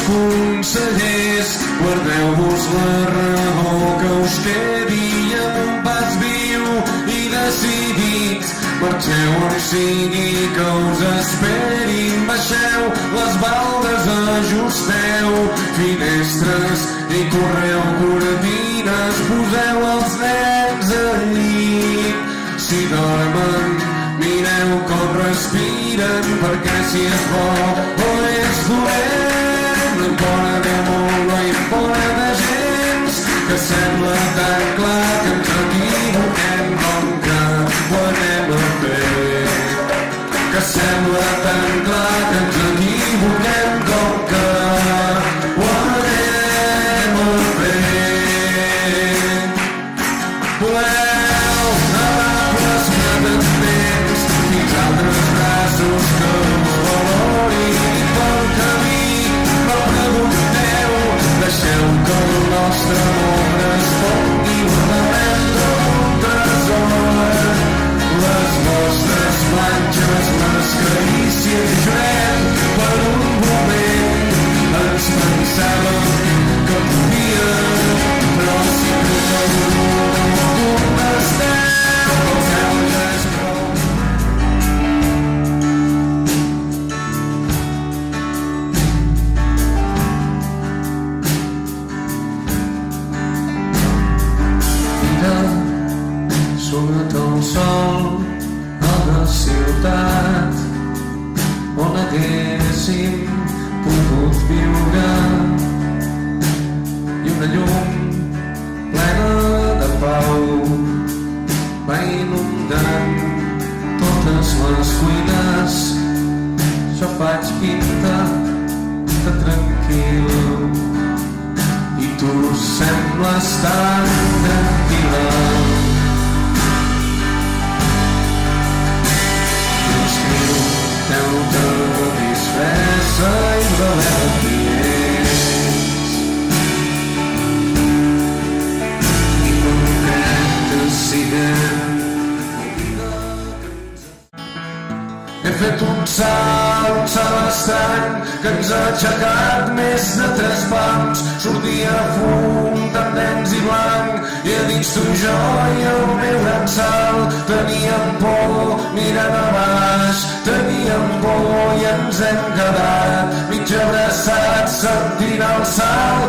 consellers, guardeu-vos la raó que us quedi amb un pas viu i decidit. Marxeu on sigui que us esperin, baixeu les baldes, ajusteu finestres i correu cortines, poseu els nens al llit. Si dormen, mireu com respiren, perquè si és bo o és dolent, no importa de molt, no importa de gens, que sembla tan clar que ens equivoquem com que ho anem a fer. Que sembla tan clar que ens equivoquem com que ho anem a fer. Voleu amables pretendents fins altres braços que us valorin pel camí. No pregunteu, deixeu que el nostre amor es pongui prendre un tresor. Les vostres platges, les carícies, jurem per un moment. Ens pensàvem que podíem, però si no contesteu, el cel ja és prou. Mira, surt el sol a la ciutat on haguéssim pogut viure, i una llum plena de pau va inundant totes les cuines. Jo faig pinta de tranquil i tu sembles tan tranquil·la. Deute de disfressa i valer clients, i no crec que siguem. He fet un salt estrany que ens ha aixecat més de 3 pams. Sortia fum tan dens i blanc, i a dins tu i jo i el meu gran salt. Teníem por mirant a baix, teníem por i ens hem quedat mig abraçats sentint el salt.